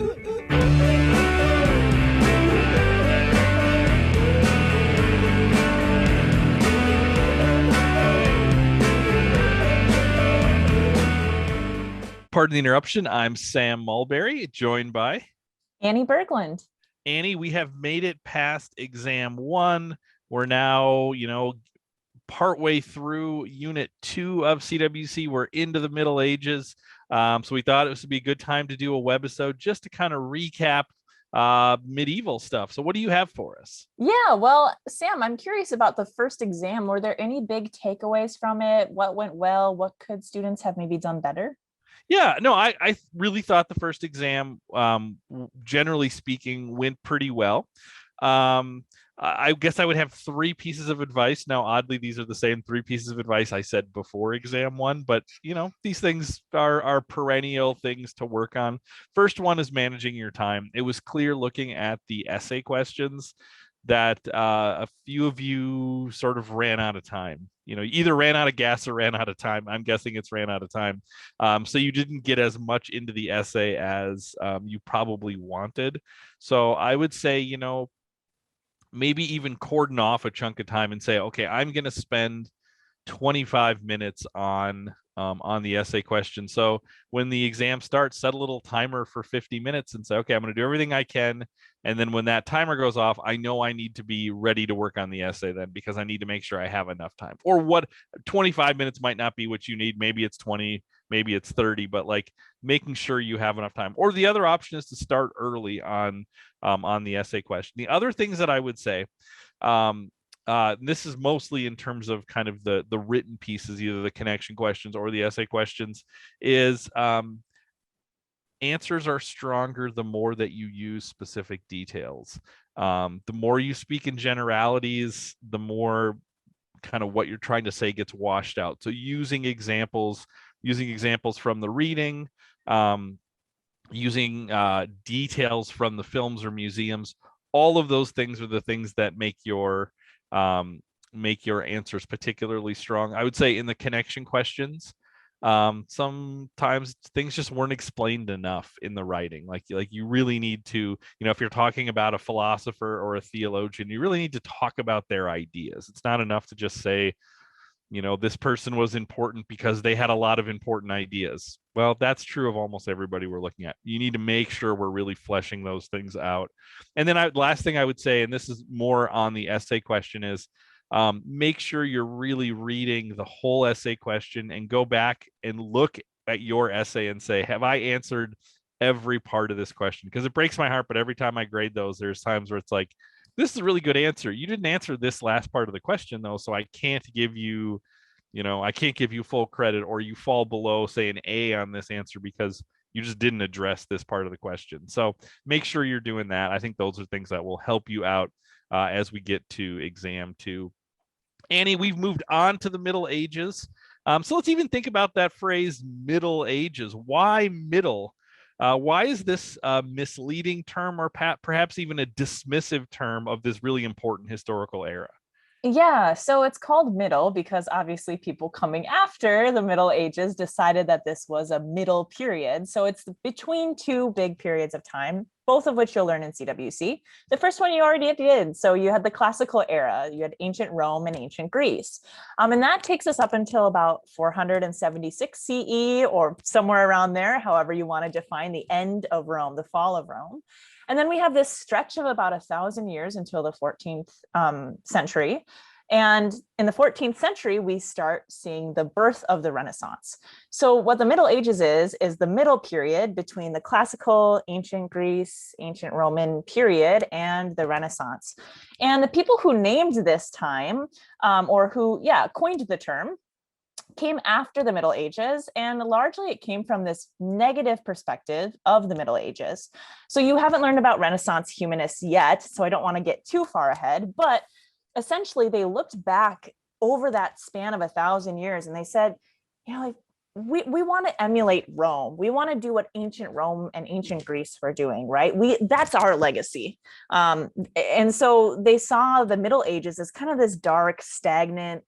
Pardon the interruption. I'm Sam Mulberry, joined by Annie Berglund. Annie. We have made it past exam 1. We're now, partway through unit 2 of CWC. We're into the Middle Ages. So we thought it would be a good time to do a webisode just to kind of recap medieval stuff. So what do you have for us? Yeah, well, Sam, I'm curious about the first exam. Were there any big takeaways from it? What went well? What could students have maybe done better? Yeah, no, I really thought the first exam, generally speaking, went pretty well. I guess I would have 3 pieces of advice. Now, oddly, these are the same 3 pieces of advice I said before exam 1, but these things are perennial things to work on. First one is managing your time. It was clear looking at the essay questions that a few of you sort of ran out of time. Either ran out of gas or ran out of time. I'm guessing it's ran out of time. So you didn't get as much into the essay as you probably wanted. So I would say, maybe even cordon off a chunk of time and say, okay, I'm going to spend 25 minutes on the essay question. So when the exam starts, set a little timer for 50 minutes and say, okay, I'm going to do everything I can. And then when that timer goes off, I know I need to be ready to work on the essay then, because I need to make sure I have enough time. Or 25 minutes might not be what you need. Maybe it's 20, maybe it's 30, but like making sure you have enough time. Or the other option is to start early on the essay question. The other things that I would say, this is mostly in terms of kind of the written pieces, either the connection questions or the essay questions, is answers are stronger the more that you use specific details. The more you speak in generalities, the more kind of what you're trying to say gets washed out. So using examples from the reading, using details from the films or museums, all of those things are the things that make your answers particularly strong. I would say in the connection questions, sometimes things just weren't explained enough in the writing. Like you really need to, if you're talking about a philosopher or a theologian, you really need to talk about their ideas. It's not enough to just say, this person was important because they had a lot of important ideas. Well, that's true of almost everybody we're looking at. You need to make sure we're really fleshing those things out. And then last thing I would say, and this is more on the essay question, is make sure you're really reading the whole essay question and go back and look at your essay and say, have I answered every part of this question? Because it breaks my heart, but every time I grade those, there's times where it's like, this is a really good answer. You didn't answer this last part of the question though, so I can't give you, full credit, or you fall below, say, an A on this answer because you just didn't address this part of the question. So make sure you're doing that. I think those are things that will help you out as we get to exam 2. Annie, we've moved on to the Middle Ages. So let's even think about that phrase, Middle Ages. Why middle? Why is this a misleading term, or perhaps even a dismissive term of this really important historical era? Yeah, so it's called middle because obviously people coming after the Middle Ages decided that this was a middle period. So it's between 2 big periods of time, both of which you'll learn in CWC. The first one you already did. So you had the classical era, you had ancient Rome and ancient Greece. And that takes us up until about 476 CE or somewhere around there, however you want to define the end of Rome, the fall of Rome. And then we have this stretch of about 1,000 years until the 14th century. And in the 14th century, we start seeing the birth of the Renaissance. So what the Middle Ages is the middle period between the classical, ancient Greece, ancient Roman period and the Renaissance. And the people who named this time, or who coined the term, came after the Middle Ages, and largely it came from this negative perspective of the Middle Ages. So you haven't learned about Renaissance humanists yet, so I don't want to get too far ahead, but essentially they looked back over that span of 1,000 years and they said, we want to emulate Rome. We want to do what ancient Rome and ancient Greece were doing, right? That's our legacy. And so they saw the Middle Ages as kind of this dark, stagnant,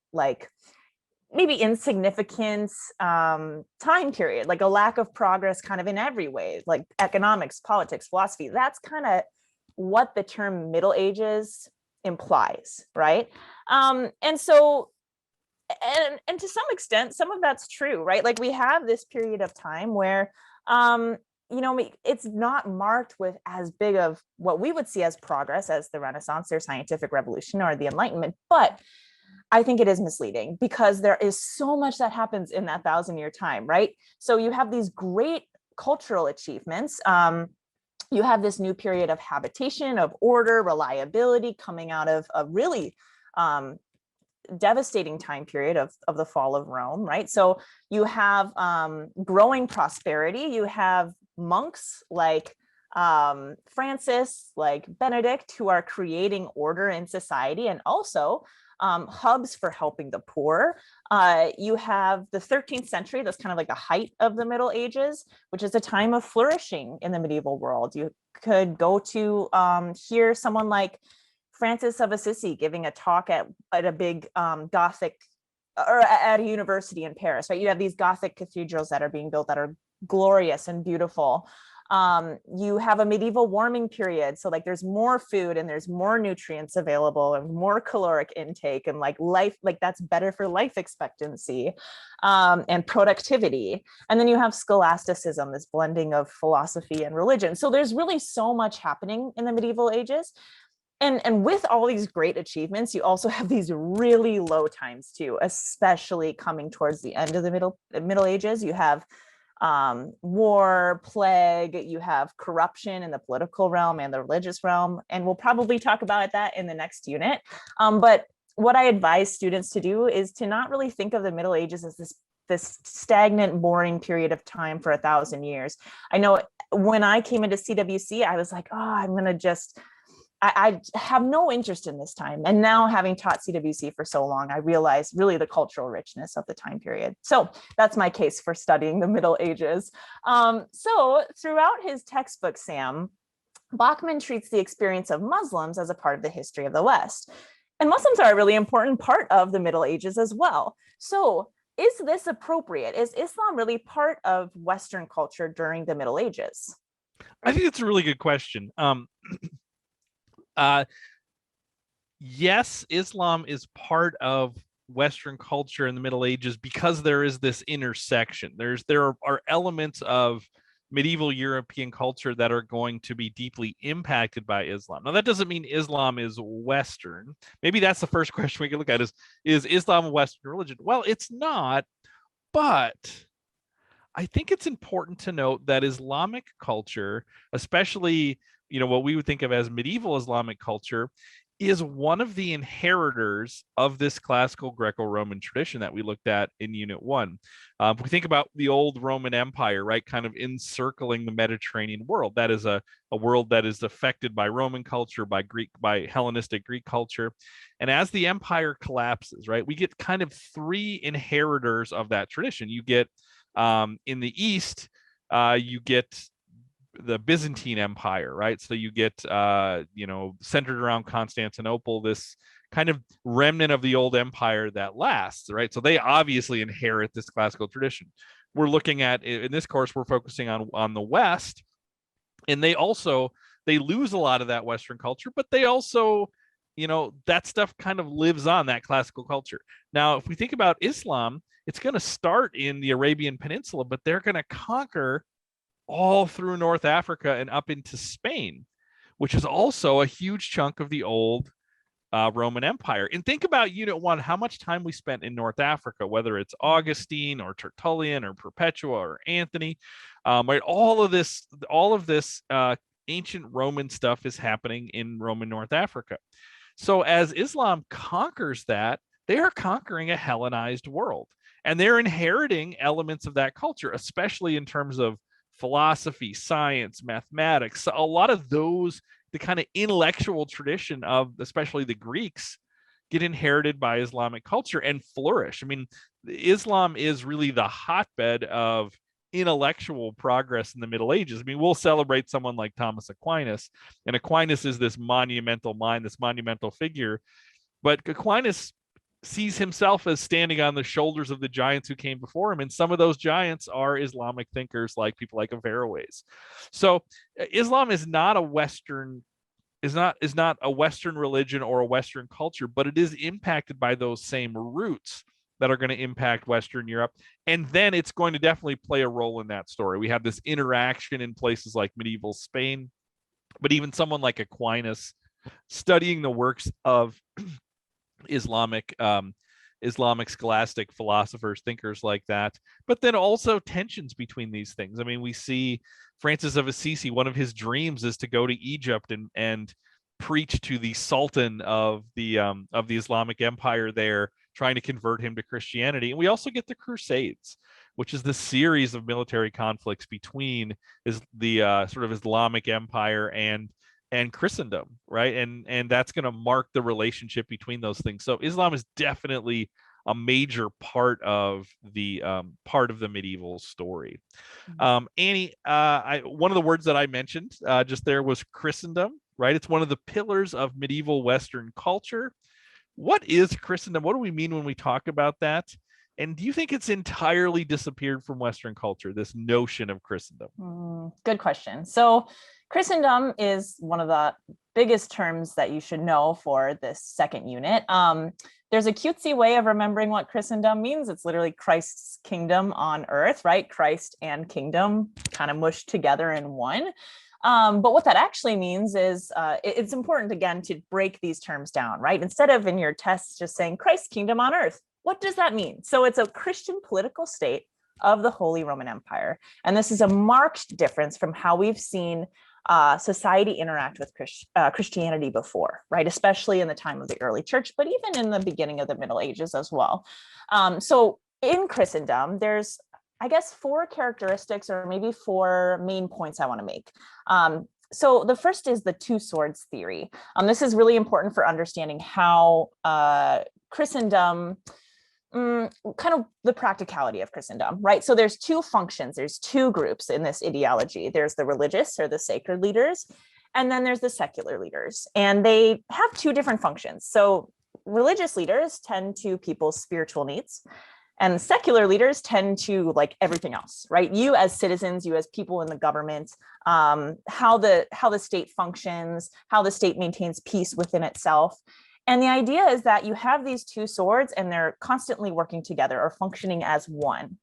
maybe insignificant time period, like a lack of progress kind of in every way, like economics, politics, philosophy. That's kind of what the term Middle Ages implies, right? And so, and to some extent, some of that's true, right? Like we have this period of time where, it's not marked with as big of what we would see as progress as the Renaissance or scientific revolution or the Enlightenment, but I think it is misleading because there is so much that happens in that 1,000-year time, right? So you have these great cultural achievements. You have this new period of habitation, of order, reliability coming out of a really devastating time period of the fall of Rome, right? So you have growing prosperity. You have monks like Francis, like Benedict, who are creating order in society, and also hubs for helping the poor. You have the 13th century, that's kind of like the height of the Middle Ages, which is a time of flourishing in the medieval world. You could go to hear someone like Francis of Assisi giving a talk at a big Gothic, or at a university in Paris, right? You have these Gothic cathedrals that are being built that are glorious and beautiful. You have a medieval warming period. So like there's more food and there's more nutrients available and more caloric intake, and like life, like that's better for life expectancy and productivity. And then you have scholasticism, this blending of philosophy and religion. So there's really so much happening in the medieval ages. And with all these great achievements, you also have these really low times too, especially coming towards the end of the Middle Ages. You have war, plague, you have corruption in the political realm and the religious realm. And we'll probably talk about that in the next unit. But what I advise students to do is to not really think of the Middle Ages as this stagnant, boring period of time for 1,000 years. I know when I came into CWC, I was like, oh, I'm going to just... I have no interest in this time. And now, having taught CWC for so long, I realize really the cultural richness of the time period. So that's my case for studying the Middle Ages. So throughout his textbook, Sam, Bachman treats the experience of Muslims as a part of the history of the West. And Muslims are a really important part of the Middle Ages as well. So is this appropriate? Is Islam really part of Western culture during the Middle Ages? I think it's a really good question. Yes, Islam is part of Western culture in the Middle Ages because there is this intersection. There are elements of medieval European culture that are going to be deeply impacted by Islam. Now, that doesn't mean Islam is Western. Maybe that's the first question we can look at is Islam a Western religion? Well, it's not, but I think it's important to note that Islamic culture, especially what we would think of as medieval Islamic culture, is one of the inheritors of this classical Greco-Roman tradition that we looked at in Unit 1. If we think about the old Roman Empire, right, kind of encircling the Mediterranean world, that is a world that is affected by Roman culture, by Hellenistic Greek culture. And as the empire collapses, right, we get kind of three inheritors of that tradition. You get in the East, you get the Byzantine Empire, right? So you get, centered around Constantinople, this kind of remnant of the old empire that lasts, right? So they obviously inherit this classical tradition. We're looking at, in this course, we're focusing on the West, and they lose a lot of that Western culture, but they also, that stuff kind of lives on, that classical culture. Now, if we think about Islam, it's going to start in the Arabian Peninsula, but they're going to conquer all through North Africa and up into Spain, which is also a huge chunk of the old Roman Empire. And think about Unit 1, how much time we spent in North Africa, whether it's Augustine or Tertullian or Perpetua or Anthony, right? All of this ancient Roman stuff is happening in Roman North Africa. So as Islam conquers that, they are conquering a Hellenized world, and they're inheriting elements of that culture, especially in terms of philosophy, science, mathematics. A lot of those, the kind of intellectual tradition of especially the Greeks, get inherited by Islamic culture and flourish. I mean, Islam is really the hotbed of intellectual progress in the Middle Ages. I mean, we'll celebrate someone like Thomas Aquinas, and Aquinas is this monumental mind, this monumental figure. But Aquinas sees himself as standing on the shoulders of the giants who came before him, and some of those giants are Islamic thinkers, like people like Averroes. So Islam is not a Western religion or a Western culture, but it is impacted by those same roots that are going to impact Western Europe. And then it's going to definitely play a role in that story. We have this interaction in places like medieval Spain, but even someone like Aquinas studying the works of Islamic scholastic philosophers, thinkers like that, but then also tensions between these things. I mean, we see Francis of Assisi, one of his dreams is to go to Egypt and preach to the Sultan of the Islamic Empire there, trying to convert him to Christianity. And we also get the Crusades, which is the series of military conflicts between the sort of Islamic Empire and Christendom, right? And that's going to mark the relationship between those things. So Islam is definitely a major part of the medieval story. Annie, one of the words that I mentioned just there was Christendom, right? It's one of the pillars of medieval Western culture. What is Christendom? What do we mean when we talk about that? And do you think it's entirely disappeared from Western culture, this notion of Christendom? Good question. So Christendom is one of the biggest terms that you should know for this second unit. There's a cutesy way of remembering what Christendom means. It's literally Christ's kingdom on earth, right? Christ and kingdom kind of mushed together in one. But what that actually means is it's important, again, to break these terms down, right? Instead of in your tests just saying Christ's kingdom on earth, what does that mean? So it's a Christian political state of the Holy Roman Empire. And this is a marked difference from how we've seen society interact with Christianity before, right? Especially in the time of the early church, but even in the beginning of the Middle Ages as well. So in Christendom, there's, I guess, 4 characteristics or maybe 4 main points I want to make. So the first is the two swords theory. This is really important for understanding how Christendom, kind of the practicality of Christendom, right? So there's 2 functions, there's 2 groups in this ideology. There's the religious or the sacred leaders, and then there's the secular leaders. And they have 2 different functions. So religious leaders tend to people's spiritual needs, and secular leaders tend to like everything else, right? You as citizens, you as people in the government, how the state functions, how the state maintains peace within itself. And the idea is that you have these 2 swords and they're constantly working together or functioning as one.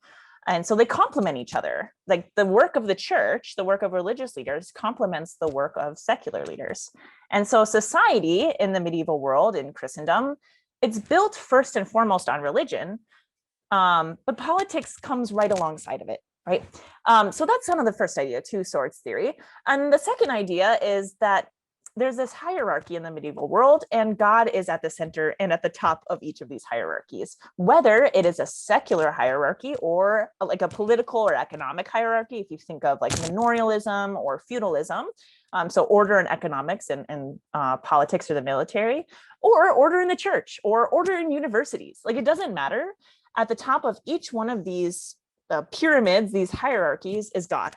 And so they complement each other. Like the work of the church, the work of religious leaders complements the work of secular leaders. And so society in the medieval world, in Christendom, it's built first and foremost on religion, but politics comes right alongside of it, right? So that's kind of the first idea, 2 swords theory. And the second idea is that there's this hierarchy in the medieval world, and God is at the center and at the top of each of these hierarchies, whether it is a secular hierarchy or like a political or economic hierarchy. If you think of like manorialism or feudalism, so order in economics and politics or the military, or order in the church or order in universities, like it doesn't matter. At the top of each one of these pyramids, these hierarchies, is God.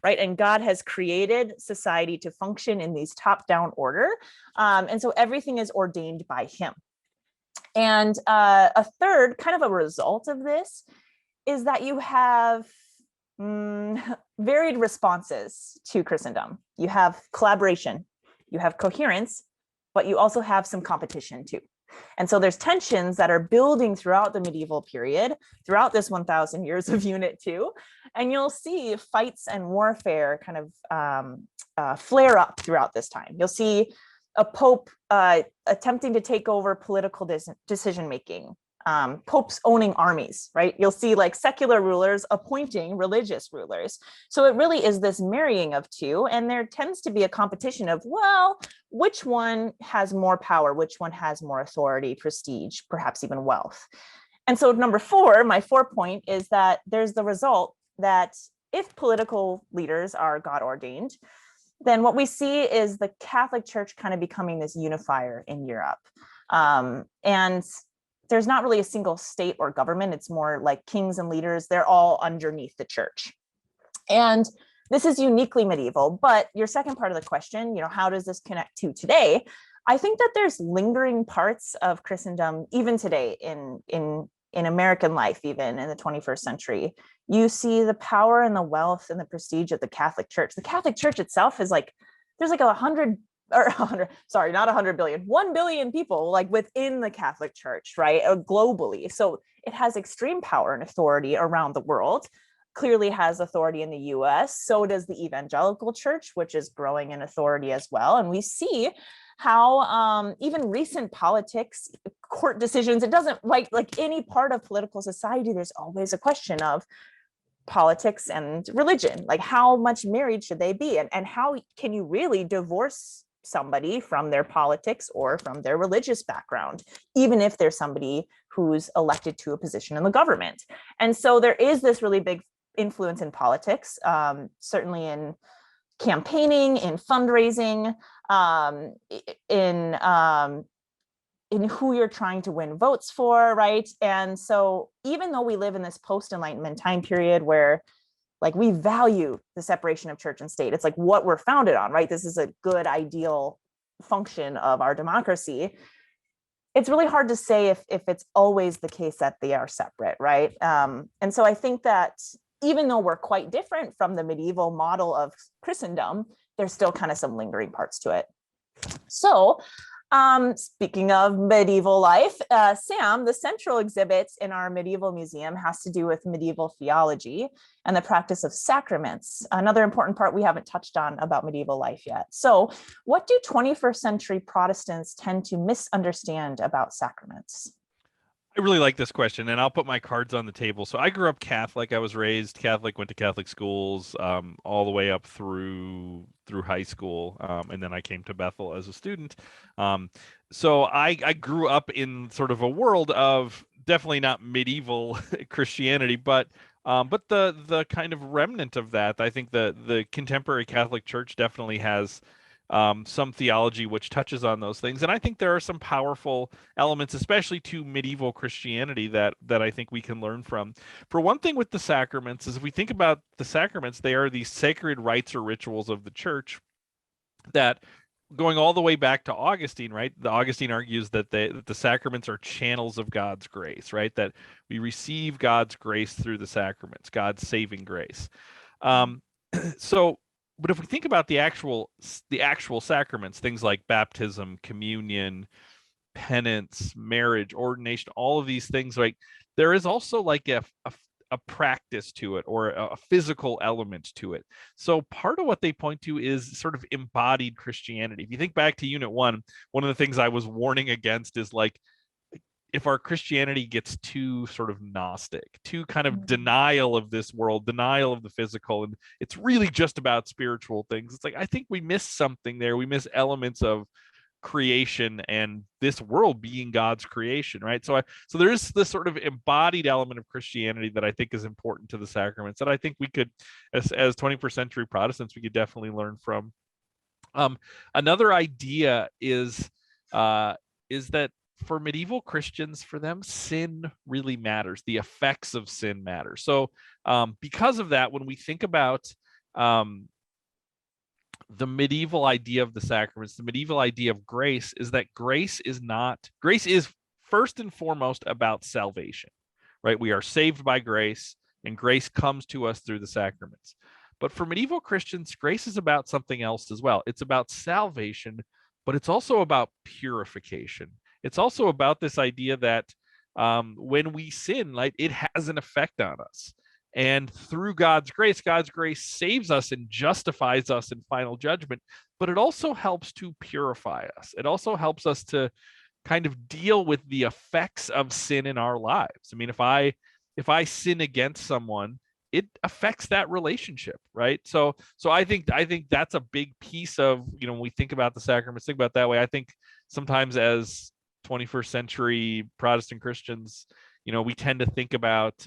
Right? And God has created society to function in these top-down order. And so everything is ordained by him. And a third kind of a result of this is that you have varied responses to Christendom. You have collaboration, you have coherence, but you also have some competition too. And so there's tensions that are building throughout the medieval period, throughout this 1,000 years of Unit 2. And you'll see fights and warfare kind of flare up throughout this time. You'll see a pope attempting to take over political decision-making, popes owning armies, right? You'll see like secular rulers appointing religious rulers. So it really is this marrying of 2, and there tends to be a competition of, well, which one has more power, which one has more authority, prestige, perhaps even wealth. And so number 4, my 4 point, is that there's the result that if political leaders are God ordained, then what we see is the Catholic Church kind of becoming this unifier in Europe. And there's not really a single state or government. It's more like kings and leaders. They're all underneath the church. And this is uniquely medieval. But your second part of the question, how does this connect to today? I think that there's lingering parts of Christendom even today in American life, even in the 21st century. You see the power and the wealth and the prestige of the Catholic Church. The Catholic Church itself is like, there's like 100 or 100, sorry, not 100 billion, 1 billion people like within the Catholic Church, right? Globally. So it has extreme power and authority around the world, clearly has authority in the US. So does the evangelical church, which is growing in authority as well. And we see how even recent politics, court decisions, it doesn't like any part of political society, there's always a question of politics and religion. Like, how much married should they be? And how can you really divorce somebody from their politics or from their religious background, even if there's somebody who's elected to a position in the government? And so there is this really big influence in politics, certainly in campaigning, in fundraising, in who you're trying to win votes for, right? And so even though we live in this post-Enlightenment time period where like we value the separation of church and state, it's like what we're founded on, right? This is a good ideal function of our democracy. It's really hard to say if it's always the case that they are separate, right? And so I think that even though we're quite different from the medieval model of Christendom, there's still kind of some lingering parts to it. So speaking of medieval life, Sam, the central exhibit in our medieval museum has to do with medieval theology and the practice of sacraments, another important part we haven't touched on about medieval life yet. So what do 21st century Protestants tend to misunderstand about sacraments? I really like this question, and I'll put my cards on the table. So I grew up Catholic. I was raised Catholic, went to Catholic schools all the way up through high school, and then I came to Bethel as a student. So I grew up in sort of a world of definitely not medieval Christianity, but the kind of remnant of that. I think the contemporary Catholic Church definitely has some theology which touches on those things, and I think there are some powerful elements, especially to medieval Christianity, that I think we can learn from. For one thing, with the sacraments, is if we think about the sacraments, they are these sacred rites or rituals of the church that, going all the way back to Augustine, right? Augustine argues that the sacraments are channels of God's grace, right? That we receive God's grace through the sacraments, God's saving grace. So, but if we think about the actual sacraments, things like baptism, communion, penance, marriage, ordination, all of these things, like there is also like a practice to it, or a physical element to it. So part of what they point to is sort of embodied Christianity. If you think back to Unit 1, one of the things I was warning against is like, if our Christianity gets too sort of Gnostic, too kind of denial of this world, denial of the physical, and it's really just about spiritual things, it's like, I think we miss something there. We miss elements of creation and this world being God's creation, right? So there is this sort of embodied element of Christianity that I think is important to the sacraments, that I think we could, as 21st century Protestants, we could definitely learn from. Another idea is that for medieval Christians, for them, sin really matters. The effects of sin matter. So because of that, when we think about the medieval idea of the sacraments, the medieval idea of grace, is that grace is first and foremost about salvation, right? We are saved by grace, and grace comes to us through the sacraments. But for medieval Christians, grace is about something else as well. It's about salvation, but it's also about purification. It's also about this idea that when we sin, like, it has an effect on us. And through God's grace saves us and justifies us in final judgment, but it also helps to purify us. It also helps us to kind of deal with the effects of sin in our lives. I mean, if I sin against someone, it affects that relationship, right? So I think that's a big piece of, when we think about the sacraments, think about it that way. I think sometimes as 21st century Protestant Christians, we tend to think about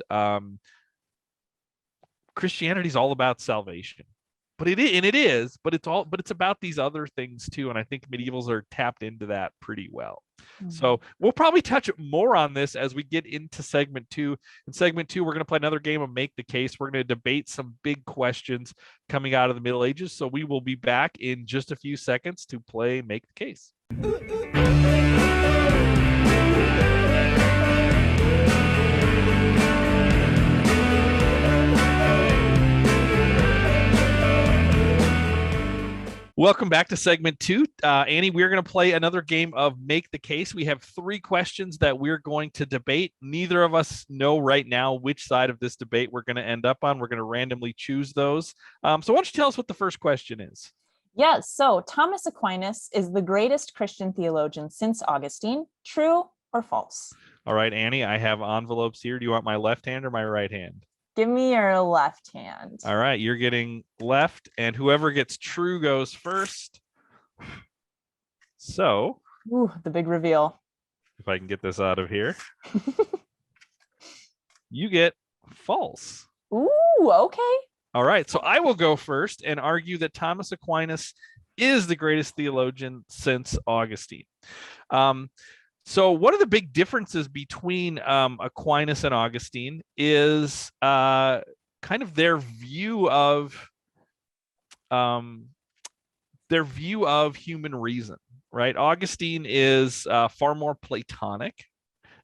Christianity is all about salvation, but it's about these other things too. And I think medievals are tapped into that pretty well. Mm-hmm. So we'll probably touch more on this as we get into segment 2. In segment 2, we're going to play another game of Make the Case. We're going to debate some big questions coming out of the Middle Ages. So we will be back in just a few seconds to play Make the Case. Welcome back to segment 2. Annie, we're going to play another game of Make the Case. We have 3 questions that we're going to debate. Neither of us know right now which side of this debate we're going to end up on. We're going to randomly choose those. So why don't you tell us what the first question is? Yes, so Thomas Aquinas is the greatest Christian theologian since Augustine. True or false? All right, Annie, I have envelopes here. Do you want my left hand or my right hand? Give me your left hand. All right, you're getting left, and whoever gets true goes first. So, ooh, the big reveal. If I can get this out of here, you get false. Ooh, okay. All right, so I will go first and argue that Thomas Aquinas is the greatest theologian since Augustine. So one of the big differences between Aquinas and Augustine is kind of their view of human reason, right? Augustine is far more Platonic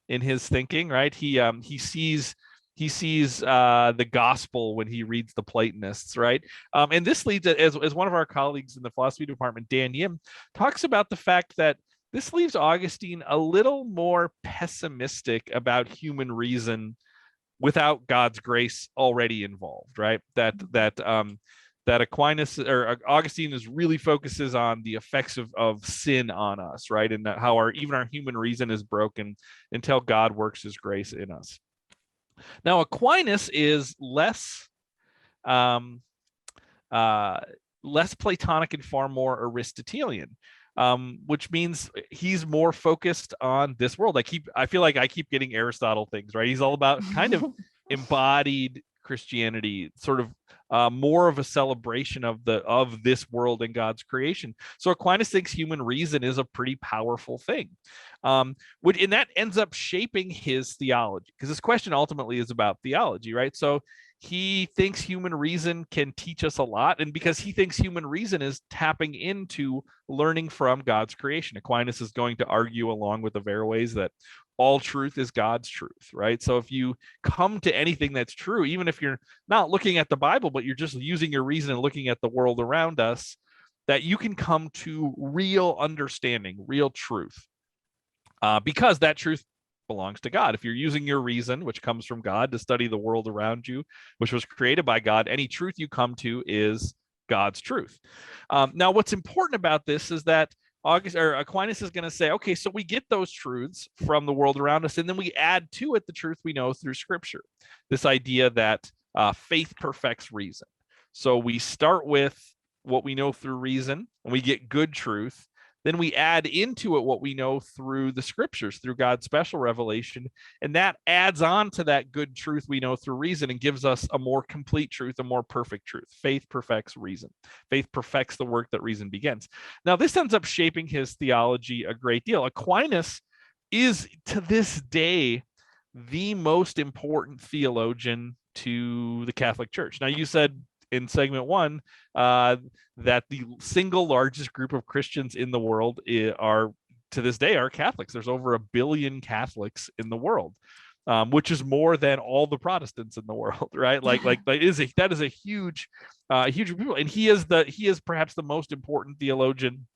in his thinking, right? He sees the gospel when he reads the Platonists, right? And this leads, as one of our colleagues in the philosophy department, Dan Yim, talks about the fact that this leaves Augustine a little more pessimistic about human reason without God's grace already involved, right? That Aquinas or Augustine really focuses on the effects of sin on us, right? And that how even our human reason is broken until God works his grace in us. Now, Aquinas is less Platonic and far more Aristotelian. Which means he's more focused on this world. I feel like I keep getting Aristotle things, right? He's all about kind of embodied Christianity, sort of more of a celebration of this world and God's creation. So Aquinas thinks human reason is a pretty powerful thing, and that ends up shaping his theology, because this question ultimately is about theology, right? So he thinks human reason can teach us a lot, and because he thinks human reason is tapping into learning from God's creation, Aquinas is going to argue along with Averroes that all truth is God's truth, right? So if you come to anything that's true, even if you're not looking at the Bible, but you're just using your reason and looking at the world around us, that you can come to real understanding, real truth, because that truth belongs to God. If you're using your reason, which comes from God, to study the world around you, which was created by God, any truth you come to is God's truth. Now, what's important about this is that Aquinas is going to say, okay, so we get those truths from the world around us, and then we add to it the truth we know through Scripture. This idea that faith perfects reason. So we start with what we know through reason, and we get good truth. Then we add into it what we know through the Scriptures, through God's special revelation, and that adds on to that good truth we know through reason and gives us a more complete truth, a more perfect truth. Faith perfects reason. Faith perfects the work that reason begins. Now, this ends up shaping his theology a great deal. Aquinas is, to this day, the most important theologian to the Catholic Church. Now, you said in segment 1 that the single largest group of Christians in the world are, to this day, are Catholics. There's over 1 billion Catholics in the world, which is more than all the Protestants in the world, right? That is a huge group of people, and he is perhaps the most important theologian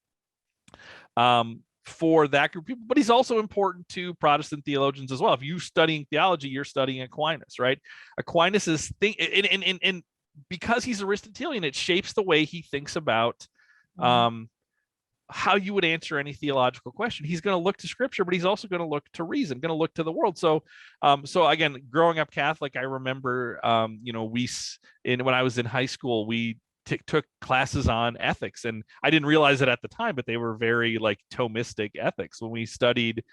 for that group of people, but he's also important to Protestant theologians as well. If you're studying theology, you're studying Aquinas, right? Aquinas is and because he's Aristotelian, it shapes the way he thinks about how you would answer any theological question. He's going to look to Scripture, but he's also going to look to reason, going to look to the world. So again, growing up Catholic, I remember, when I was in high school, we took classes on ethics, and I didn't realize it at the time, but they were very Thomistic ethics. When we studied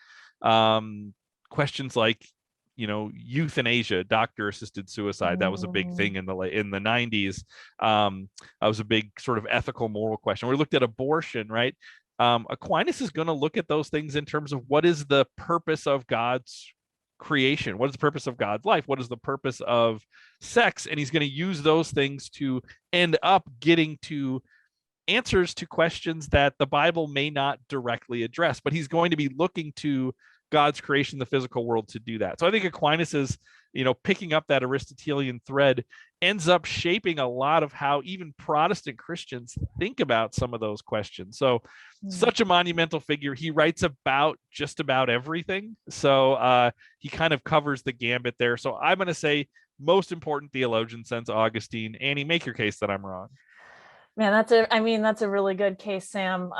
questions like, euthanasia, doctor-assisted suicide, that was a big thing in the 90s. That was a big sort of ethical, moral question. We looked at abortion, right? Aquinas is going to look at those things in terms of what is the purpose of God's creation? What is the purpose of God's life? What is the purpose of sex? And he's going to use those things to end up getting to answers to questions that the Bible may not directly address, but he's going to be looking to God's creation, the physical world, to do that. So I think Aquinas is, picking up that Aristotelian thread ends up shaping a lot of how even Protestant Christians think about some of those questions. So such a monumental figure. He writes about just about everything. So he kind of covers the gambit there. So I'm going to say most important theologian since Augustine. Annie, make your case that I'm wrong. Man, that's a really good case, Sam.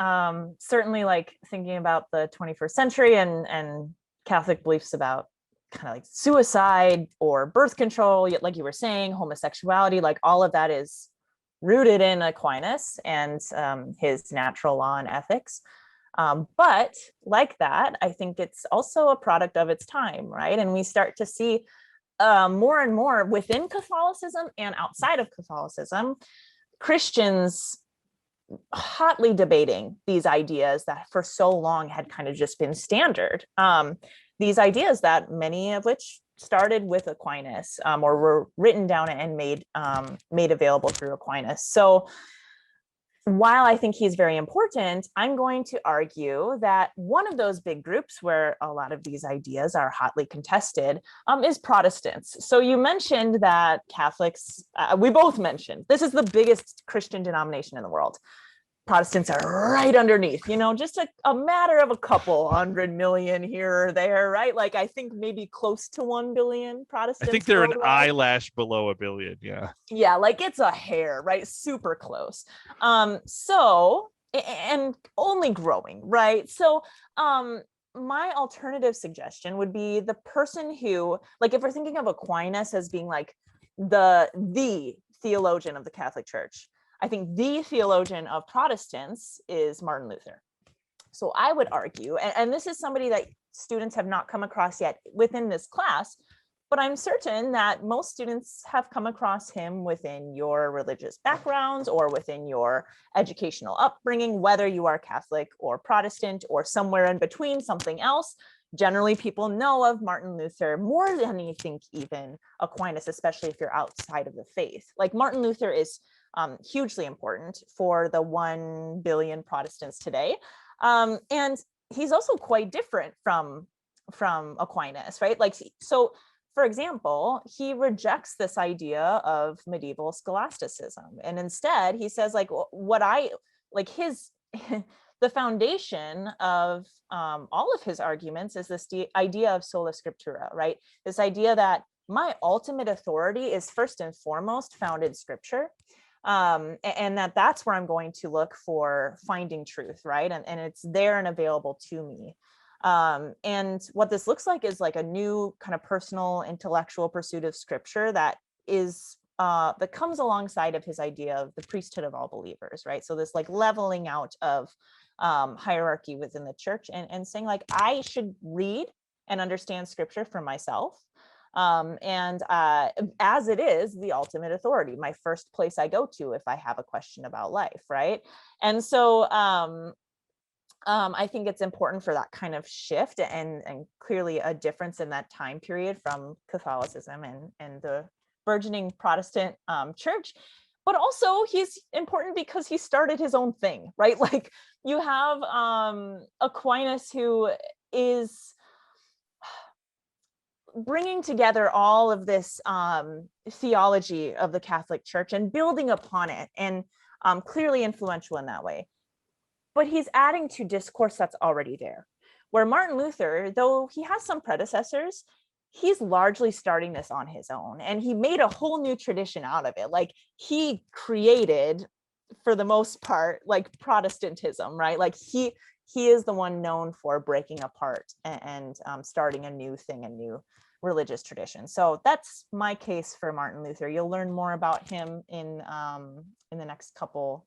Certainly, like thinking about the 21st century and Catholic beliefs about kind of like suicide or birth control, like you were saying, homosexuality, like all of that is rooted in Aquinas and his natural law and ethics. But like that, I think it's also a product of its time, right? And we start to see more and more within Catholicism and outside of Catholicism, Christians hotly debating these ideas that for so long had kind of just been standard. These ideas that many of which started with Aquinas or were written down and made available through Aquinas. So while I think he's very important, I'm going to argue that one of those big groups where a lot of these ideas are hotly contested is Protestants. So you mentioned that Catholics, we both mentioned, this is the biggest Christian denomination in the world. Protestants are right underneath, just a matter of a couple 100 million here or there, right? Like I think maybe close to 1 billion Protestants. I think they're worldwide. an eyelash below 1 billion. Yeah. Yeah, like it's a hair, right? Super close. So, and only growing, right? So, my alternative suggestion would be the person who, like, if we're thinking of Aquinas as being like the theologian of the Catholic Church, I think the theologian of Protestants is Martin Luther. So I would argue, and this is somebody that students have not come across yet within this class, but I'm certain that most students have come across him within your religious backgrounds or within your educational upbringing, whether you are Catholic or Protestant or somewhere in between, something else. Generally, people know of Martin Luther more than you think even Aquinas, especially if you're outside of the faith. Like Martin Luther is hugely important for the 1 billion Protestants today. And he's also quite different from Aquinas, right? Like, so for example, he rejects this idea of medieval scholasticism. And instead he says like the foundation of all of his arguments is this idea of sola scriptura, right? This idea that my ultimate authority is first and foremost found in scripture. And that's where I'm going to look for finding truth, right? And it's there and available to me. And what this looks like is like a new kind of personal intellectual pursuit of scripture that comes alongside of his idea of the priesthood of all believers, right? So this like leveling out of hierarchy within the church and saying like, I should read and understand scripture for myself. And as it is the ultimate authority, my first place I go to if I have a question about life, right? And so I think it's important for that kind of shift and clearly a difference in that time period from Catholicism and the burgeoning Protestant church. But also he's important because he started his own thing, right? Like you have Aquinas, who is bringing together all of this theology of the Catholic Church and building upon it, and clearly influential in that way. But he's adding to discourse that's already there. Where Martin Luther, though he has some predecessors, he's largely starting this on his own. And he made a whole new tradition out of it. Like he created, for the most part, like Protestantism, right? Like he is the one known for breaking apart and starting a new thing, a new religious tradition. So that's my case for Martin Luther. You'll learn more about him in the next couple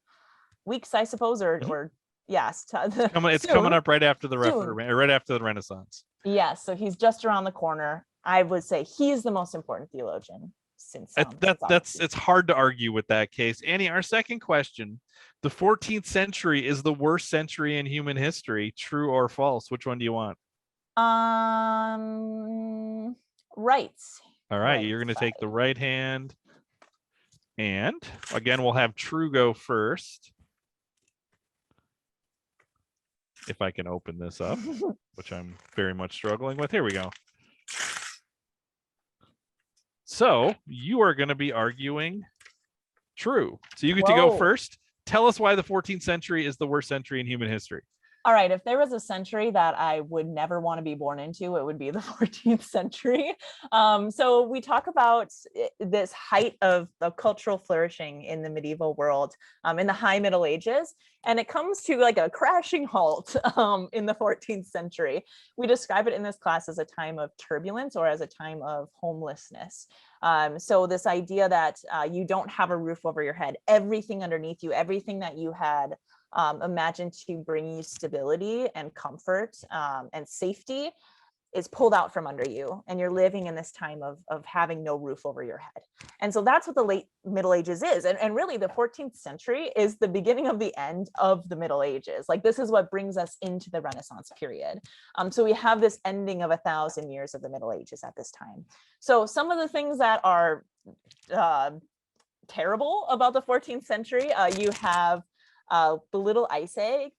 weeks, I suppose, or yes, it's coming up right after the right after the Renaissance. Yes, so he's just around the corner. I would say he's the most important theologian since it's hard to argue with that case. Annie, our second question: the 14th century is the worst century in human history. True or false? Which one do you want? Right. All right, you're going to take the right hand. And again, we'll have true go first. if I can open this up, which I'm very much struggling with. Here we go. So you are going to be arguing true. So you get to go first. Tell us why the 14th century is the worst century in human history. All right, if there was a century that I would never want to be born into, it would be the 14th century. So we talk about this height of cultural flourishing in the medieval world in the high Middle Ages, and it comes to like a crashing halt in the 14th century. We describe it in this class as a time of turbulence or as a time of homelessness. So this idea that you don't have a roof over your head, everything underneath you, everything that you had imagined to bring you stability and comfort and safety is pulled out from under you, and you're living in this time of having no roof over your head. And so that's what the late Middle Ages is. And really the 14th century is the beginning of the end of the Middle Ages. Like this is what brings us into the Renaissance period. So we have this ending of 1,000 years of the Middle Ages at this time. So some of the things that are terrible about the 14th century, you have the little ice age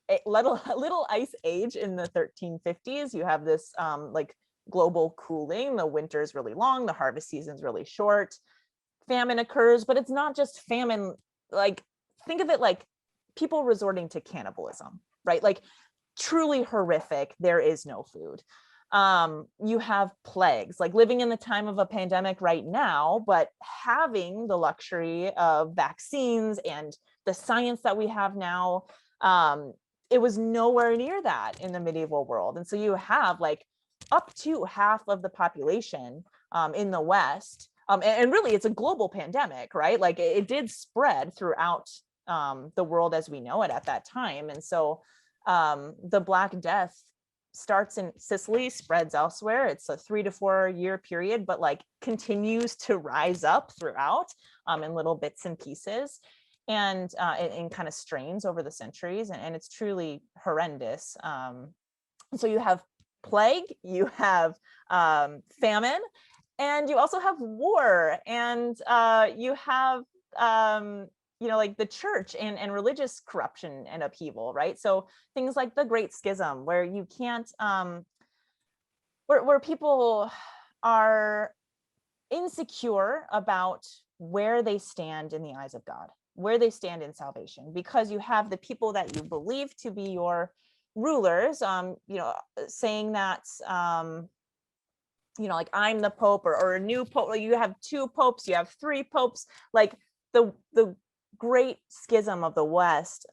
in the 1350s. You have this like global cooling. The winter is really long, the harvest season is really short. Famine occurs, but it's not just famine. Like think of it like people resorting to cannibalism, right? Like truly horrific. There is no food. You have plagues, like living in the time of a pandemic right now, but having the luxury of vaccines and the science that we have now, it was nowhere near that in the medieval world. And so you have like up to half of the population in the West. And really it's a global pandemic, right? Like it did spread throughout the world as we know it at that time. And so the Black Death starts in Sicily, spreads elsewhere. It's a 3 to 4 year period, but like continues to rise up throughout in little bits and pieces. And kind of strains over the centuries, and it's truly horrendous. So you have plague, you have famine, and you also have war, and you have like the church and religious corruption and upheaval, right? So things like the Great Schism, where you can't, where people are insecure about where they stand in the eyes of God, where they stand in salvation, because you have the people that you believe to be your rulers, saying that, like I'm the Pope or a new Pope. You have 2 popes, you have 3 popes. Like the Great Schism of the West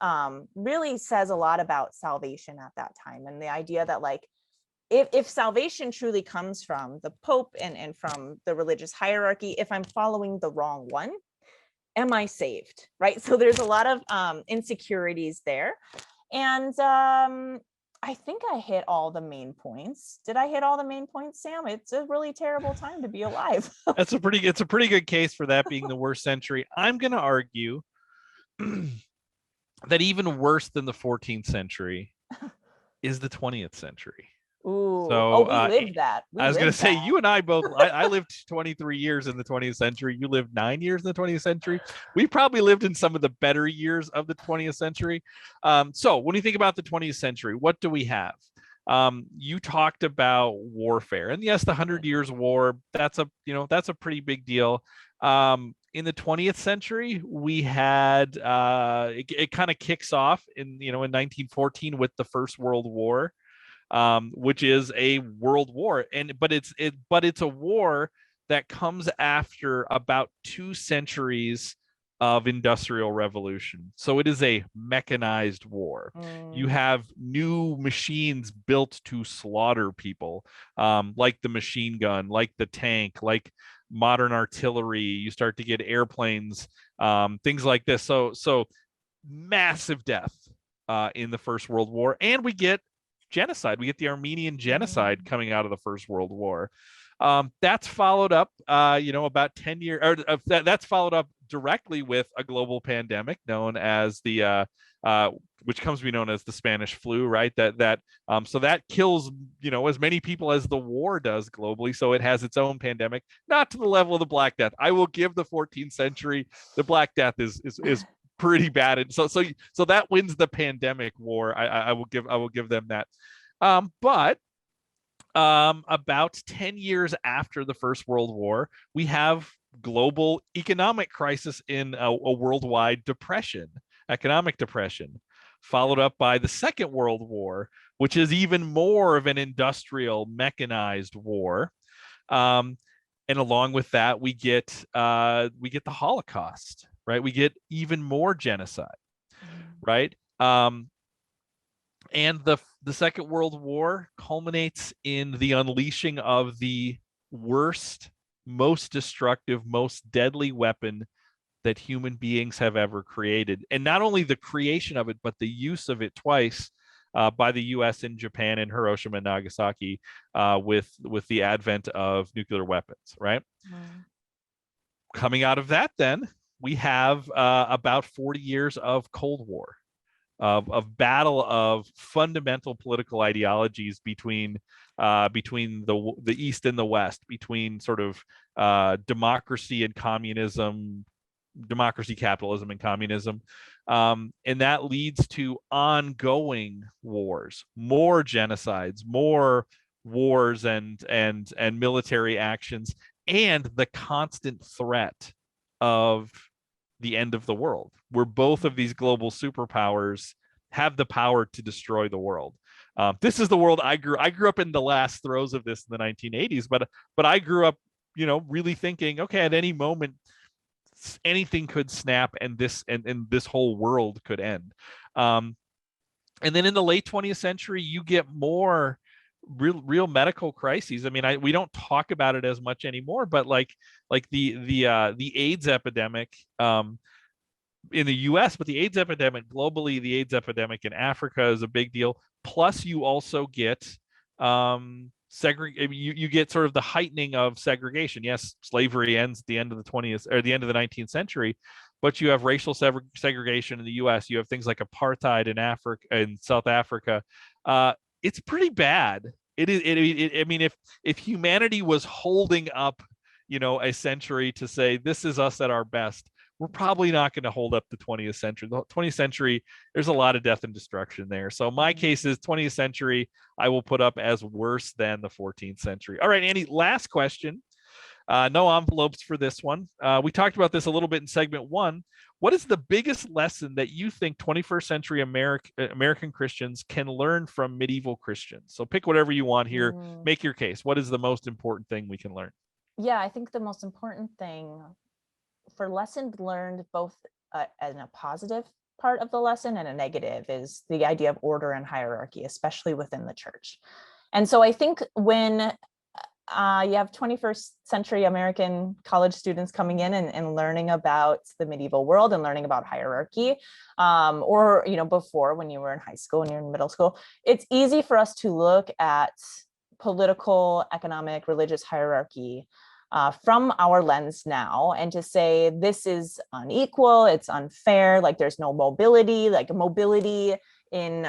really says a lot about salvation at that time, and the idea that like if salvation truly comes from the Pope and from the religious hierarchy, if I'm following the wrong one, am I saved, right? So there's a lot of insecurities there. And I think I hit all the main points. Did I hit all the main points, Sam? It's a really terrible time to be alive. It's a pretty good case for that being the worst century. I'm going to argue that even worse than the 14th century is the 20th century. Ooh, so, we lived that. I was going to say, you and I both, I lived 23 years in the 20th century. You lived 9 years in the 20th century. We probably lived in some of the better years of the 20th century. So when you think about the 20th century, what do we have? You talked about warfare, and yes, the 100 Years' War, that's a pretty big deal. In the 20th century, we had, it kind of kicks off in 1914 with the First World War. Which is a world war, but it's a war that comes after about 2 centuries of industrial revolution. So it is a mechanized war. You have new machines built to slaughter people, like the machine gun, like the tank, like modern artillery. You start to get airplanes, things like this. So massive death in the First World War, and we get genocide. We get the Armenian genocide coming out of the First World War. That's followed up, about 10 years, or that's followed up directly with a global pandemic known as the, which comes to be known as the Spanish flu, right? So that kills, as many people as the war does globally. So it has its own pandemic, not to the level of the Black Death. I will give the 14th century, the Black Death is pretty bad. And so that wins the pandemic war. I will give them that. But about 10 years after the First World War, we have global economic crisis in a worldwide depression, economic depression, followed up by the Second World War, which is even more of an industrial, mechanized war. And along with that, we get the Holocaust, right? We get even more genocide, right? And the Second World War culminates in the unleashing of the worst, most destructive, most deadly weapon that human beings have ever created. And not only the creation of it, but the use of it twice by the US and Japan in Hiroshima and Nagasaki with the advent of nuclear weapons, right? Coming out of that, then, we have about 40 years of Cold War. Of battle of fundamental political ideologies between the East and the West, between sort of democracy, capitalism, and communism, and that leads to ongoing wars, more genocides, more wars and military actions, and the constant threat of the end of the world, where both of these global superpowers have the power to destroy the world. This is the world I grew up in the last throes of this in the 1980s, but I grew up, really thinking, okay, at any moment, anything could snap and this whole world could end. And then in the late 20th century, you get more real medical crises. I mean, we don't talk about it as much anymore, but like the AIDS epidemic in the US, but the AIDS epidemic globally, the AIDS epidemic in Africa is a big deal. Plus, you also get you get sort of the heightening of segregation. Yes, slavery ends at the end of the 20th or the end of the 19th century, but you have racial segregation in the US. You have things like apartheid in Africa and South Africa. It's pretty bad. I mean, if humanity was holding up, a century to say this is us at our best, we're probably not going to hold up the 20th century. The 20th century, there's a lot of death and destruction there. So my case is 20th century, I will put up as worse than the 14th century. All right, Andy, last question. No envelopes for this one. We talked about this a little bit in segment 1. What is the biggest lesson that you think 21st century American Christians can learn from medieval Christians? So pick whatever you want here. Make your case. What is the most important thing we can learn? Yeah, I think the most important thing for lessons learned, both in a positive part of the lesson and a negative, is the idea of order and hierarchy, especially within the church. And so I think when you have 21st century American college students coming in and learning about the medieval world and learning about hierarchy, or, before, when you were in high school and you're in middle school, it's easy for us to look at political, economic, religious hierarchy from our lens now, and to say this is unequal, it's unfair, like there's no mobility, like mobility in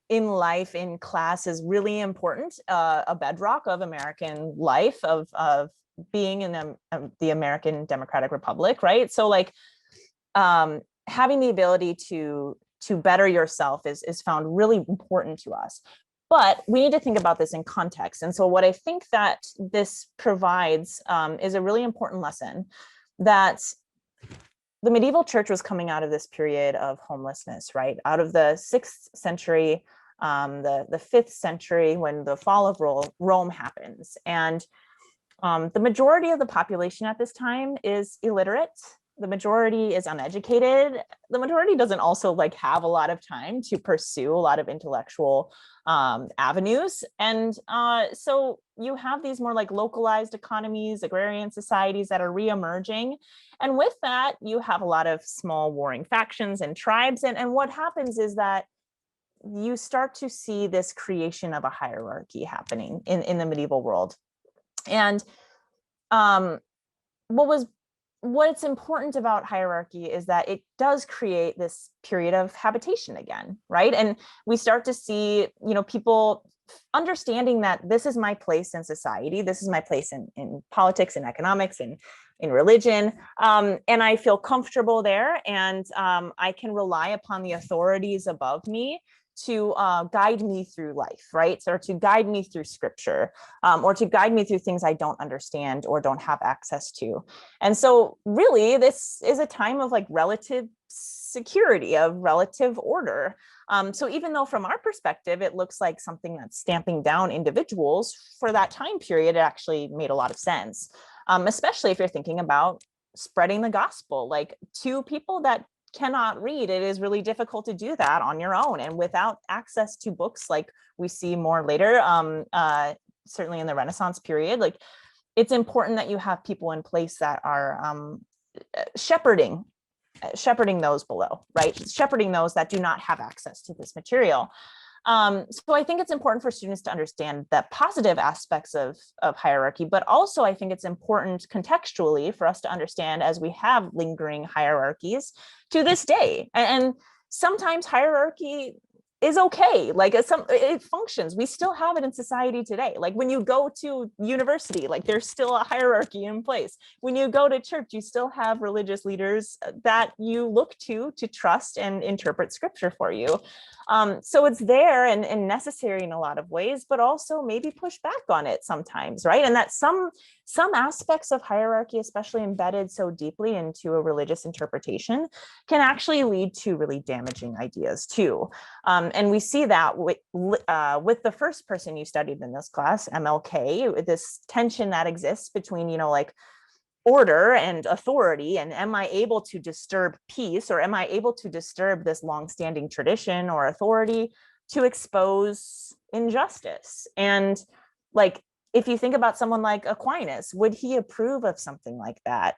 life, in class is really important, a bedrock of American life, of being in the American Democratic Republic, right? So like having the ability to better yourself is found really important to us. But we need to think about this in context. And so what I think that this provides is a really important lesson, that the medieval church was coming out of this period of homelessness, right? Out of the 6th century, the 5th century, when the fall of Rome happens. And the majority of the population at this time is illiterate. The majority is uneducated. The majority doesn't also have a lot of time to pursue a lot of intellectual avenues. And so you have these more localized economies, agrarian societies that are reemerging. And with that, you have a lot of small warring factions and tribes. And what happens is that you start to see this creation of a hierarchy happening in the medieval world. And what's important about hierarchy is that it does create this period of habitation again, right? And we start to see, people understanding that this is my place in society, this is my place in politics and economics and in religion. And I feel comfortable there, and I can rely upon the authorities above me to guide me through life, right? Or to guide me through scripture, or to guide me through things I don't understand or don't have access to. And so really, this is a time of like relative security, of relative order. So even though from our perspective, it looks like something that's stamping down individuals, for that time period, it actually made a lot of sense, especially if you're thinking about spreading the gospel. Like, to people that cannot read, it is really difficult to do that on your own and without access to books like we see more later, certainly in the Renaissance period. Like, it's important that you have people in place that are shepherding those below, right? Shepherding those that do not have access to this material. So I think it's important for students to understand the positive aspects of hierarchy, but also I think it's important contextually for us to understand, as we have lingering hierarchies to this day. And sometimes hierarchy is okay. Like, it functions. We still have it in society today. Like, when you go to university, like, there's still a hierarchy in place. When you go to church, you still have religious leaders that you look to trust and interpret scripture for you. So it's there and necessary in a lot of ways, but also maybe push back on it sometimes, right? And that some aspects of hierarchy, especially embedded so deeply into a religious interpretation, can actually lead to really damaging ideas too. And we see that with the first person you studied in this class, MLK, this tension that exists between, like, order and authority, and am I able to disturb peace, or am I able to disturb this longstanding tradition or authority to expose injustice? And, like, if you think about someone like Aquinas, would he approve of something like that?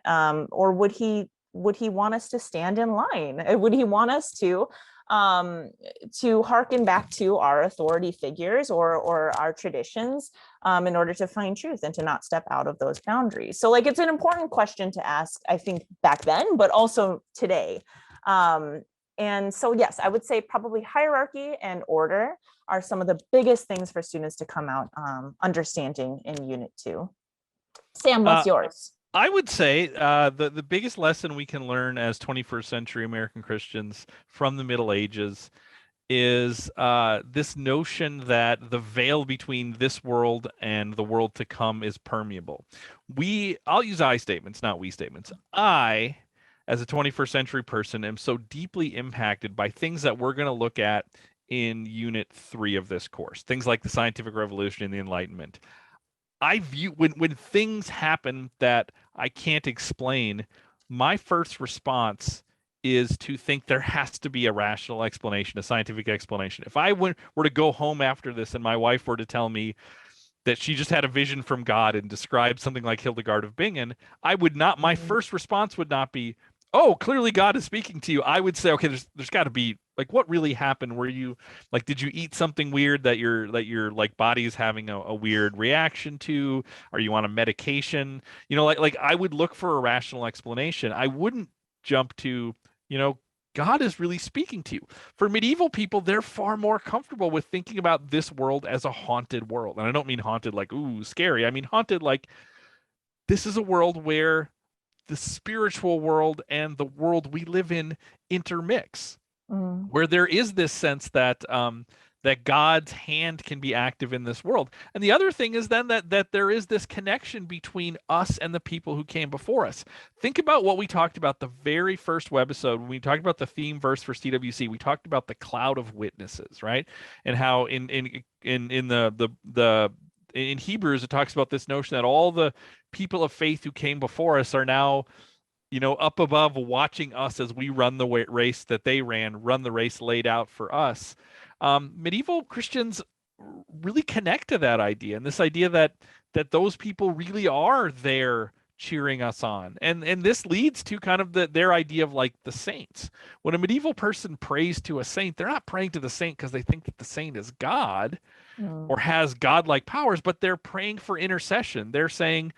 Or would he want us to stand in line? Would he want us to hearken back to our authority figures or our traditions in order to find truth and to not step out of those boundaries? So, like, it's an important question to ask, I think, back then, but also today. And so, yes, I would say probably hierarchy and order are some of the biggest things for students to come out understanding in Unit 2. Sam, what's yours? I would say the biggest lesson we can learn as 21st century American Christians from the Middle Ages is this notion that the veil between this world and the world to come is permeable. I'll use I statements, not we statements. I, as a 21st century person, am so deeply impacted by things that we're going to look at in Unit 3 of this course, things like the scientific revolution and the Enlightenment. I view when things happen that I can't explain, my first response is to think there has to be a rational explanation, a scientific explanation. If I were to go home after this and my wife were to tell me that she just had a vision from God and described something like Hildegard of Bingen, my first response would not be, oh, clearly God is speaking to you. I would say, okay, there's got to be, like, what really happened? Were you, like, did you eat something weird that your like body is having a weird reaction to? Are you on a medication? Like I would look for a rational explanation. I wouldn't jump to, God is really speaking to you. For medieval people, they're far more comfortable with thinking about this world as a haunted world. And I don't mean haunted like, ooh, scary. I mean haunted like, this is a world where the spiritual world and the world we live in intermix, where there is this sense that that God's hand can be active in this world. And the other thing is then that there is this connection between us and the people who came before us. Think about what we talked about the very first webisode when we talked about the theme verse for CWC. We talked about the cloud of witnesses, right? And how in Hebrews it talks about this notion that all the people of faith who came before us are now, up above watching us as we run the race that they run the race laid out for us. Medieval Christians really connect to that idea, and this idea that those people really are there cheering us on. And this leads to kind of their idea of like the saints. When a medieval person prays to a saint, they're not praying to the saint because they think that the saint is God or has godlike powers, but they're praying for intercession. They're saying,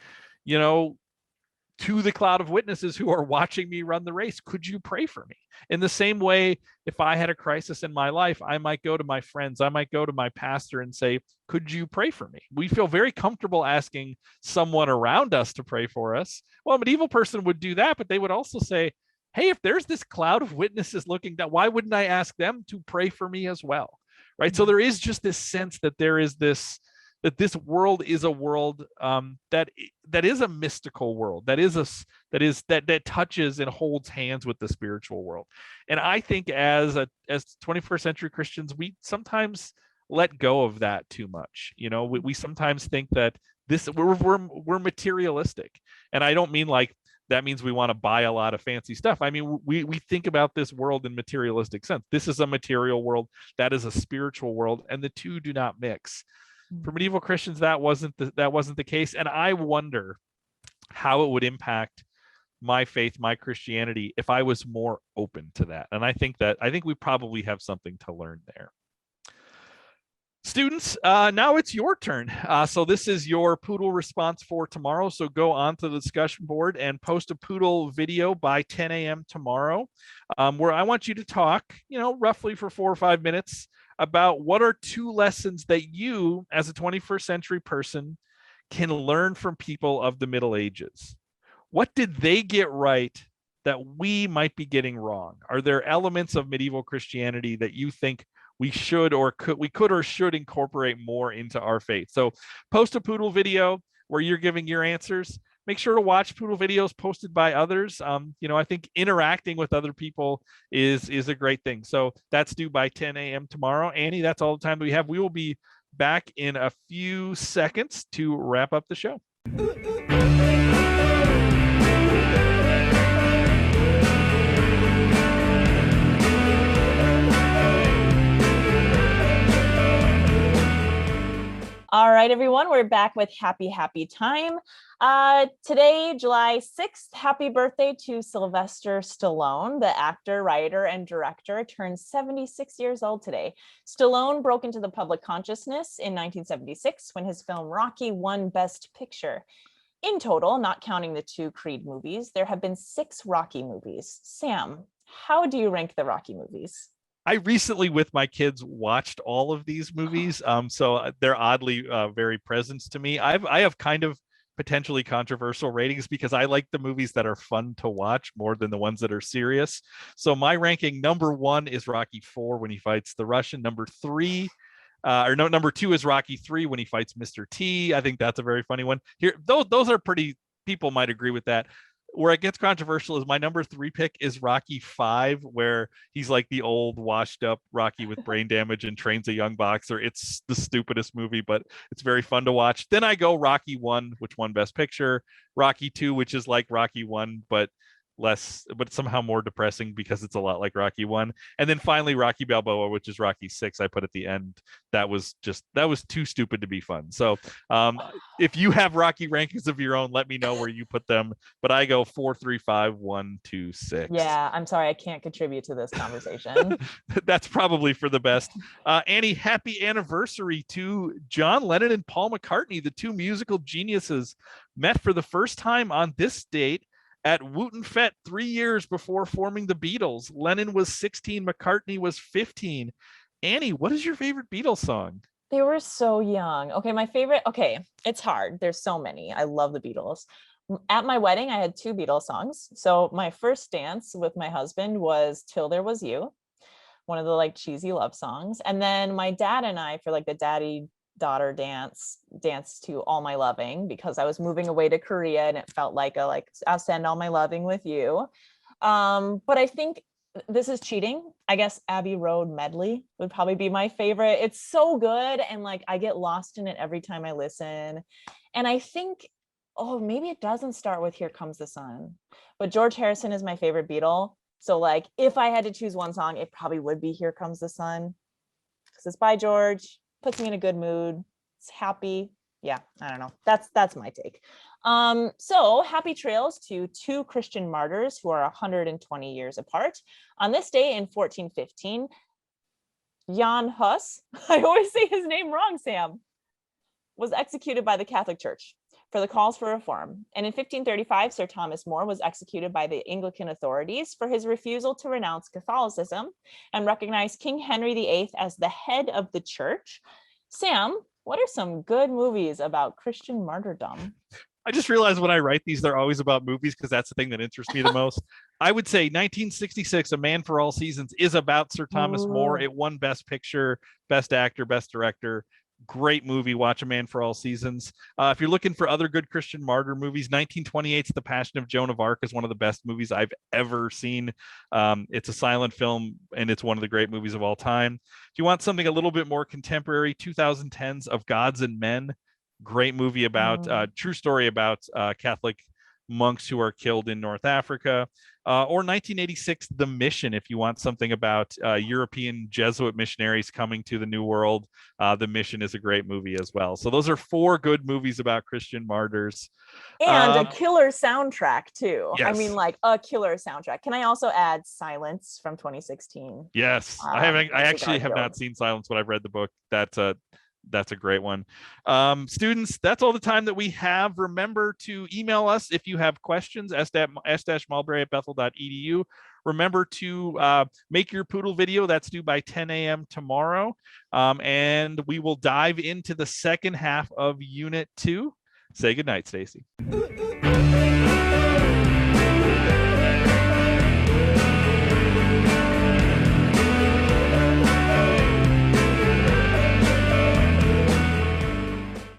to the cloud of witnesses who are watching me run the race, could you pray for me? In the same way, if I had a crisis in my life, I might go to my friends, I might go to my pastor and say, could you pray for me? We feel very comfortable asking someone around us to pray for us. Well, a medieval person would do that, but they would also say, hey, if there's this cloud of witnesses looking down, why wouldn't I ask them to pray for me as well? Right. Mm-hmm. So there is just this sense that there is this, that this world is a world that is a mystical world, that touches and holds hands with the spiritual world. And I think as 21st century Christians, we sometimes let go of that too much. You know, we sometimes think that we're materialistic, and I don't mean like that means we want to buy a lot of fancy stuff. I mean, we think about this world in materialistic sense. This is a material world, that is a spiritual world, and the two do not mix. For medieval Christians, that wasn't the case, and I wonder how it would impact my faith, my Christianity, if I was more open to that. And I think we probably have something to learn there. Students, now it's your turn. So this is your Poodle response for tomorrow. So go onto the discussion board and post a Poodle video by 10 a.m. tomorrow, where I want you to talk, roughly for 4 or 5 minutes about what are 2 lessons that you, as a 21st century person, can learn from people of the Middle Ages. What did they get right that we might be getting wrong? Are there elements of medieval Christianity that you think we should or should incorporate more into our faith? So post a Poodle video where you're giving your answers. Make sure to watch Poodle videos posted by others. I think interacting with other people is a great thing. So that's due by 10 a.m. tomorrow. Annie, that's all the time that we have. We will be back in a few seconds to wrap up the show. All right, everyone, we're back with happy time. Today, July 6th, happy birthday to Sylvester Stallone, the actor, writer, and director, turned 76 years old today. Stallone broke into the public consciousness in 1976 when his film Rocky won Best Picture. In total, not counting the 2 Creed movies, there have been 6 Rocky movies. Sam, how do you rank the Rocky movies? I recently, with my kids, watched all of these movies, so they're oddly very present to me. I have kind of potentially controversial ratings because I like the movies that are fun to watch more than the ones that are serious. So my ranking, number 1 is Rocky 4 when he fights the Russian. Number 2 is Rocky 3 when he fights Mr. T. I think that's a very funny one. Here, those are pretty. People might agree with that. Where it gets controversial is my number 3 pick is Rocky 5, where he's like the old washed up Rocky with brain damage and trains a young boxer. It's the stupidest movie, but it's very fun to watch. Then I go Rocky 1, which won Best Picture, Rocky 2, which is like Rocky 1, but somehow more depressing because it's a lot like Rocky 1. And then finally Rocky Balboa, which is Rocky 6, I put at the end. That was too stupid to be fun. So if you have Rocky rankings of your own, let me know where you put them. But I go 4, 3, 5, 1, 2, 6. Yeah, I'm sorry, I can't contribute to this conversation. That's probably for the best. Annie, happy anniversary to John Lennon and Paul McCartney. The 2 musical geniuses met for the first time on this date at Wootton Fete 3 years before forming the Beatles. Lennon was 16, McCartney was 15. Annie, what is your favorite Beatles song? They were so young. Okay, my favorite, it's hard. There's so many. I love the Beatles. At my wedding, I had 2 Beatles songs. So my first dance with my husband was Till There Was You, one of the cheesy love songs. And then my dad and I, for the daddy daughter danced to All My Loving because I was moving away to Korea and it felt like I'll send all my loving with you. But I think this is cheating. I guess Abbey Road Medley would probably be my favorite. It's so good and I get lost in it every time I listen. And I think, maybe it doesn't start with Here Comes the Sun, but George Harrison is my favorite Beatle. So if I had to choose one song, it probably would be Here Comes the Sun because it's by George. Puts me in a good mood. It's happy. Yeah, I don't know. That's my take. So happy trails to 2 Christian martyrs who are 120 years apart. On this day in 1415, Jan Hus, I always say his name wrong, Sam, was executed by the Catholic Church. for the calls for reform. And in 1535, Sir Thomas More was executed by the Anglican authorities for his refusal to renounce Catholicism and recognize King Henry VIII as the head of the church. Sam, what are some good movies about Christian martyrdom? I just realized when I write these, they're always about movies because that's the thing that interests me the most. I would say 1966, A Man for All Seasons, is about Sir Thomas More. It won Best Picture, Best Actor, Best Director. Great movie. Watch A Man for All Seasons. If you're looking for other good Christian martyr movies, 1928's The Passion of Joan of Arc is one of the best movies I've ever seen. It's a silent film, and it's one of the great movies of all time. If you want something a little bit more contemporary, 2010's Of Gods and Men. Great movie about true story about Catholic monks who are killed in North Africa, or 1986 The Mission, if you want something about European Jesuit missionaries coming to the New World. The Mission is a great movie as well. So those are 4 good movies about Christian martyrs, and a killer soundtrack too. Yes. I mean, like a killer soundtrack. Can I also add Silence from 2016? Yes. I actually have not seen Silence, but I've read the book. That's a great one. Students, that's all the time that we have. Remember to email us if you have questions, s-mulberry@bethel.edu. Remember to make your poodle video. That's due by 10 a.m. tomorrow. And we will dive into the second half of Unit 2. Say goodnight, Stacy.